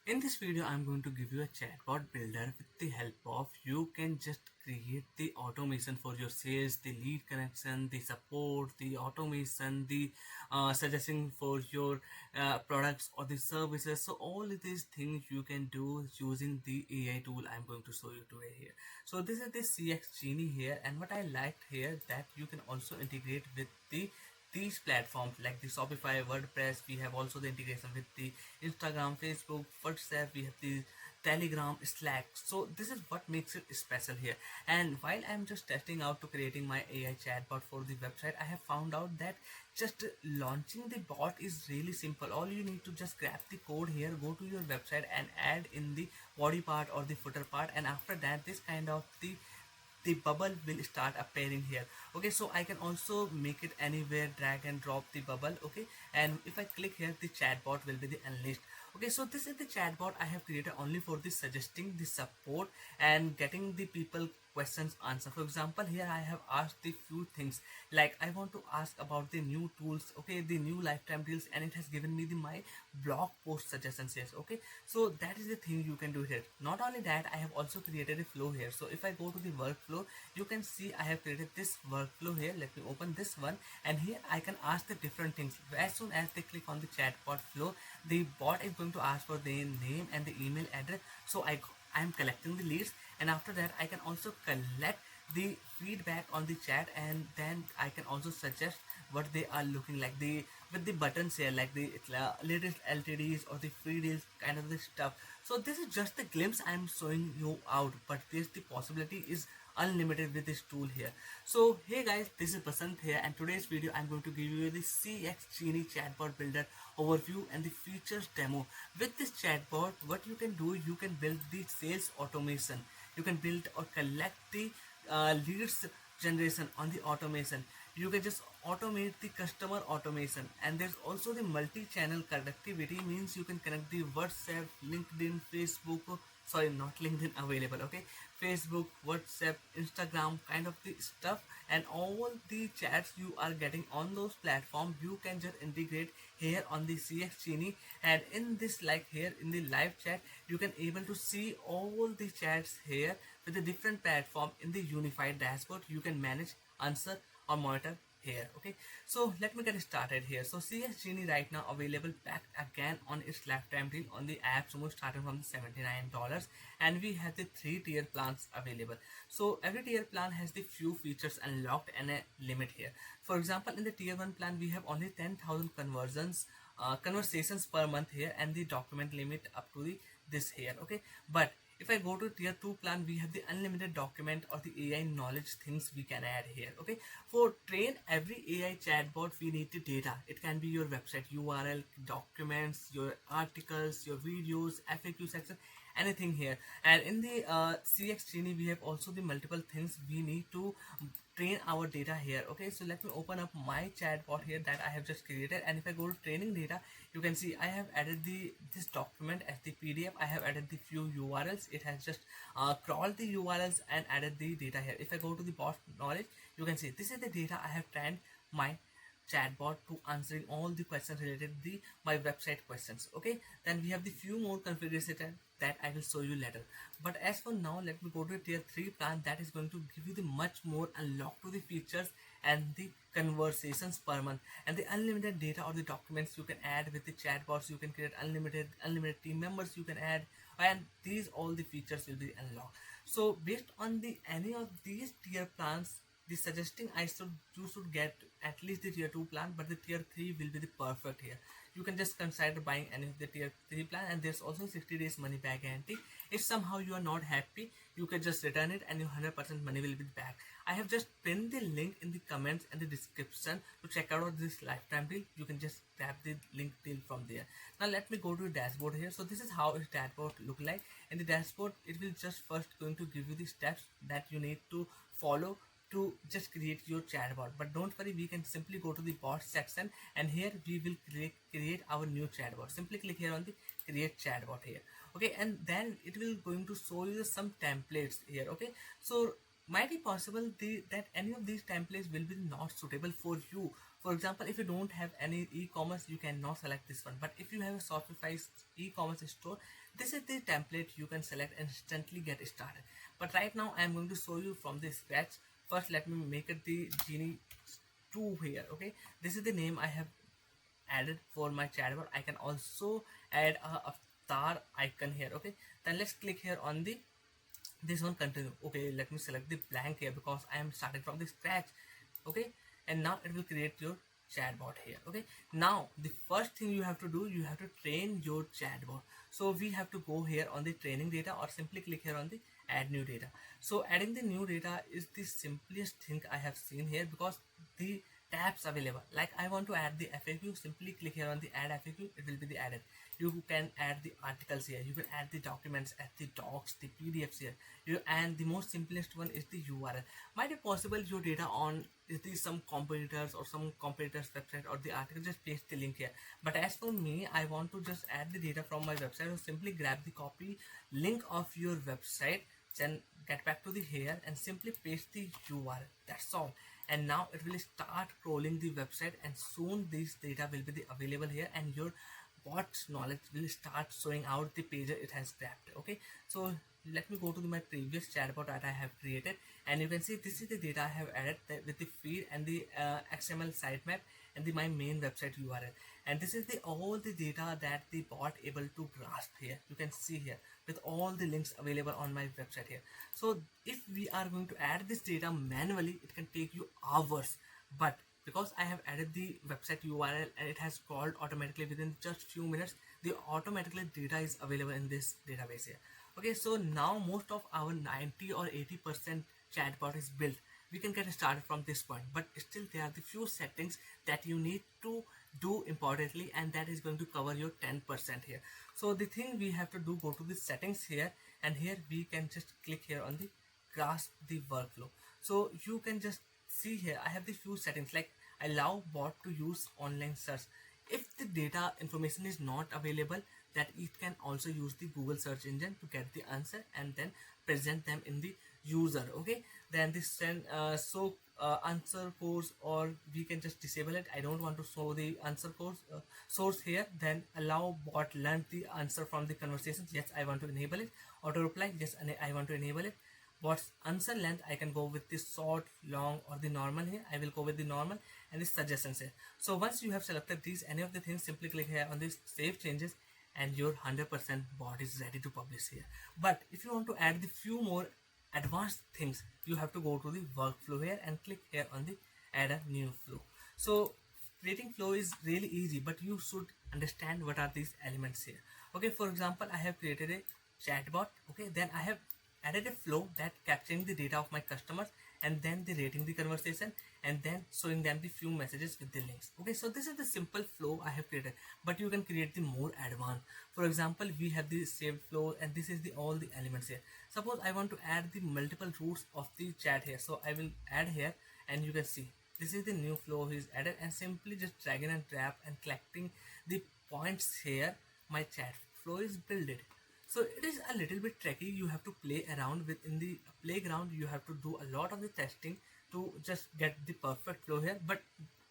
In this video, I'm going to give you a chatbot builder with the help of you can just create the automation for your sales, the lead connection, the support, the automation, the suggesting for your products or the services. So all of these things you can do using the AI tool I'm going to show you today here. So this is the CX Genie here, and what I liked here that you can also integrate with these platforms like the Shopify, WordPress. We have also the integration with the Instagram, Facebook, WhatsApp. We have the Telegram, Slack. So this is what makes it special here. And while I'm just testing out to creating my AI chatbot for the website, I have found out that just launching the bot is really simple. All you need to just grab the code here, go to your website and add in the body part or the footer part, and after that this kind of the bubble will start appearing here. Okay, so I can also make it anywhere, drag and drop the bubble. Okay, and if I click here, the chatbot will be the unleashed. Okay, so this is the chatbot I have created only for the suggesting the support and getting the people questions answer. For example, here I have asked the few things like I want to ask about the new tools, okay, the new lifetime deals, and it has given me the my blog post suggestions. Yes, okay, so that is the thing you can do here. Not only that, I have also created a flow here. So if I go to the workflow, you can see I have created this workflow here. Let me open this one, and here I can ask the different things. As soon as they click on the chatbot flow, the bot is going to ask for their name and the email address. So I'm collecting the leads, and after that I can also collect the feedback on the chat, and then I can also suggest what they are looking like, the with the buttons here like the latest LTDs or the free deals kind of the stuff. So this is just the glimpse I'm showing you out, but this the possibility is unlimited with this tool here. So hey guys, this is Basant here, and today's video I'm going to give you the CX Genie chatbot builder overview and the features demo. With this chatbot, what you can do, you can build the sales automation, you can build or collect the leads generation on the automation, you can just automate the customer automation, and there's also the multi-channel connectivity, means you can connect the WhatsApp, LinkedIn, Facebook, sorry, not LinkedIn available, okay, Facebook, WhatsApp, Instagram kind of the stuff, and all the chats you are getting on those platforms you can just integrate here on the CX Genie. And in this, like here in the live chat, you can able to see all the chats here with the different platform in the unified dashboard. You can manage, answer or monitor here. Okay, so let me get started here. So CS Genie right now available back again on its lifetime deal on the Appsumo, starting from the $79, and we have the 3 tier plans available. So every tier plan has the few features unlocked and a limit here. For example, in the tier 1 plan we have only 10,000 conversations per month here, and the document limit up to the this here. Okay, but if I go to tier 2 plan, we have the unlimited document or the AI knowledge things we can add here. Okay, for train every AI chatbot, we need the data. It can be your website URL, documents, your articles, your videos, FAQ section, anything here. And in the CX Genie, we have also the multiple things we need to train our data here. Okay, so let me open up my chatbot here that I have just created, and if I go to training data, you can see I have added the this document as the PDF. I have added the few URLs. It has just crawled the URLs and added the data here. If I go to the bot knowledge, you can see this is the data I have trained my chatbot to answering all the questions related to the my website questions. Okay, then we have the few more configurations that I will show you later. But as for now, let me go to tier 3 plan that is going to give you the much more unlock to the features and the conversations per month, and the unlimited data or the documents you can add with the chatbots. You can create unlimited team members you can add, and these all the features will be unlocked. So based on the any of these tier plans, the suggesting I should you should get at least the tier 2 plan, but the tier 3 will be the perfect here. You can just consider buying any of the tier 3 plan, and there's also 60 days money back guarantee. If somehow you are not happy, you can just return it and your 100% money will be back. I have just pinned the link in the comments and the description to check out this lifetime deal. You can just grab the link deal from there. Now let me go to the dashboard here. So this is how its dashboard look like. In the dashboard, it will just first going to give you the steps that you need to follow to just create your chatbot. But don't worry, we can simply go to the bot section, and here we will create our new chatbot. Simply click here on the create chatbot here. Okay, and then it will going to show you some templates here. Okay, so might be possible that any of these templates will be not suitable for you For example, if you don't have any e-commerce, you cannot select this one. But if you have a Shopify e-commerce store, this is the template you can select and instantly get started. But right now I'm going to show you from the scratch. First, let me make it the Genie 2 here. Okay, this is the name I have added for my chatbot. I can also add a avatar icon here. Okay, then let's click here on the this one, continue. Okay, let me select the blank here because I am starting from the scratch. Okay, and now it will create your chatbot here. Okay, now the first thing you have to do, you have to train your chatbot. So we have to go here on the training data, or simply click here on the add new data. So adding the new data is the simplest thing I have seen here, because the tabs available, like I want to add the FAQ, simply click here on the add FAQ, it will be the added. You can add the articles here, you can add the documents, add the docs, the PDFs here, and the most simplest one is the URL. Might be possible your data on is the some competitors or some competitors website or the article, just paste the link here. But as for me, I want to just add the data from my website, so simply grab the copy link of your website, then get back to the here and simply paste the URL. That's all. And now it will start crawling the website, and soon this data will be available here, and your bot's knowledge will start showing out the page it has grabbed. Okay, so let me go to my previous chatbot that I have created, and you can see this is the data I have added with the feed and the XML sitemap and my main website URL. And this is the all the data that the bot able to grasp here. You can see here with all the links available on my website here. So if we are going to add this data manually, it can take you hours, but because I have added the website URL and it has crawled automatically within just few minutes, the automatically data is available in this database here. Okay, so now most of our 90 or 80% chatbot is built. We can get started from this point, but still there are the few settings that you need to do importantly, and that is going to cover your 10% here. So the thing we have to do, go to the settings here, and here we can just click here on the grasp the workflow. So you can just see here I have the few settings, like allow bot to use online search. If the data information is not available, that it can also use the Google search engine to get the answer and then present them in the user. Okay, then this send answer codes, or we can just disable it. I don't want to show the answer codes source here. Then allow bot learn the answer from the conversations. Yes, I want to enable it. Auto reply, yes, I want to enable it. What's answer length, I can go with the short, long, or the normal here. I will go with the normal, and the suggestions here. So once you have selected these any of the things, simply click here on this save changes, and your 100% bot is ready to publish here. But if you want to add the few more advanced things, you have to go to the workflow here and click here on the add a new flow. So creating flow is really easy, but you should understand what are these elements here. Okay, for example, I have created a chatbot. Okay, then I have added a flow that capturing the data of my customers, and then the rating the conversation, and then showing them the few messages with the links. Okay, so this is the simple flow I have created, but you can create the more advanced. For example, we have the saved flow, and this is the all the elements here. Suppose I want to add the multiple routes of the chat here, so I will add here, and you can see this is the new flow is added, and simply just dragging and drop and collecting the points here, my chat flow is built. So it is a little bit tricky. You have to play around with in the playground. You have to do a lot of the testing to just get the perfect flow here. But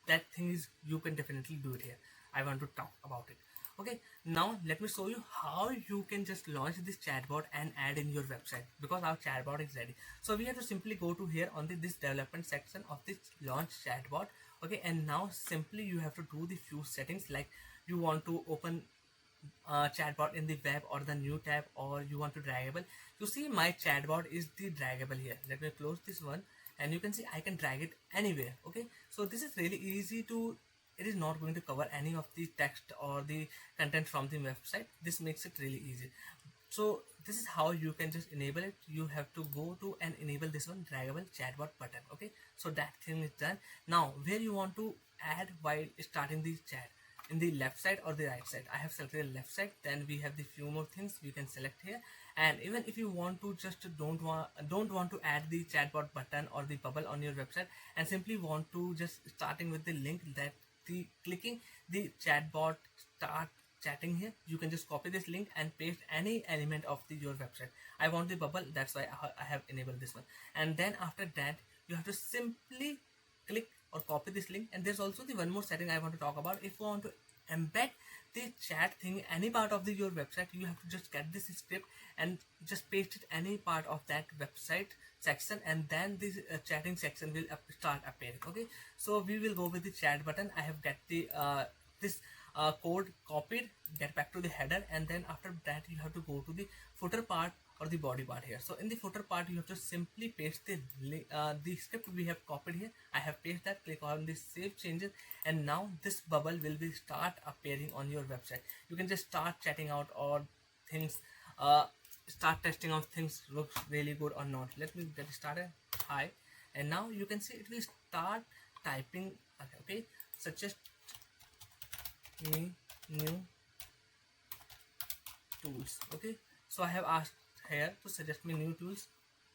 that thing is, you can definitely do it here. I want to talk about it. Okay, now let me show you how you can just launch this chatbot and add in your website, because our chatbot is ready. So we have to simply go to here on this development section of this launch chatbot. Okay, and now simply you have to do the few settings, like you want to open chatbot in the web or the new tab, or you want to draggable. You see my chatbot is the draggable here. Let me close this one, and you can see I can drag it anywhere. Okay, so this is really easy to, it is not going to cover any of the text or the content from the website. This makes it really easy. So this is how you can just enable it. You have to go to and enable this one, draggable chatbot button. Okay, so that thing is done. Now where you want to add while starting the chat, in the left side or the right side. I have selected the left side. Then we have the few more things you can select here. And even if you want to just don't want to add the chatbot button or the bubble on your website, and simply want to just starting with the link that the clicking the chatbot start chatting here, you can just copy this link and paste any element of your website. I want the bubble, that's why I have enabled this one. And then after that, you have to simply click or copy this link. And there's also the one more setting I want to talk about. If you want to embed the chat thing any part of your website, you have to just get this script and just paste it any part of that website section, and then this chatting section will start appearing. Okay, so we will go with the chat button. I have get the this code copied, get back to the header, and then after that you have to go to the footer part or the body part here. So in the footer part you have to simply paste the script we have copied here. I have pasted that, click on the save changes, and now this bubble will be start appearing on your website. You can just start chatting out or things, start testing out things looks really good or not. Let me get started. Hi, and now you can see it will start typing. Okay, suggest me new tools. Okay, so I have asked here to suggest me new tools.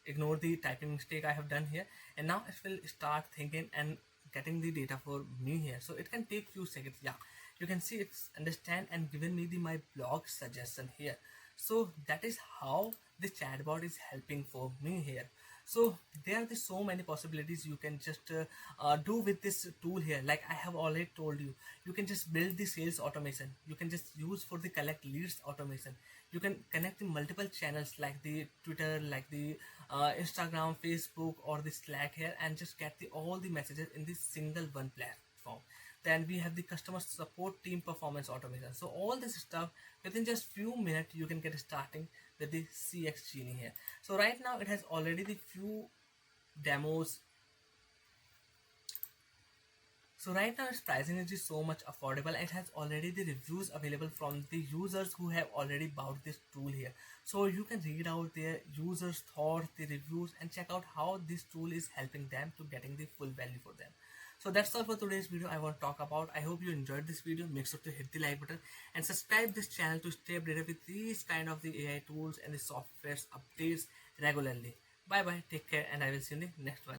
Ignore the typing mistake I have done here, and now it will start thinking and getting the data for me here. So it can take few seconds. Yeah, you can see it's understand and given me my blog suggestion here. So that is how the chatbot is helping for me here. So there are so many possibilities you can just do with this tool here. Like I have already told you, you can just build the sales automation. You can just use for the collect leads automation. You can connect the multiple channels like the Twitter, like the Instagram, Facebook, or the Slack here, and just get all the messages in this single one platform. Then we have the customer support team performance automation. So all this stuff within just few minutes you can get starting with the CX Genie here. So right now it has already the few demos. So right now its pricing is so much affordable. It has already the reviews available from the users who have already bought this tool here. So you can read out their users' thoughts, the reviews, and check out how this tool is helping them to getting the full value for them. So that's all for today's video I want to talk about. I hope you enjoyed this video. Make sure to hit the like button and subscribe this channel to stay updated with these kind of the AI tools and the softwares updates regularly. Bye bye, take care, and I will see you in the next one.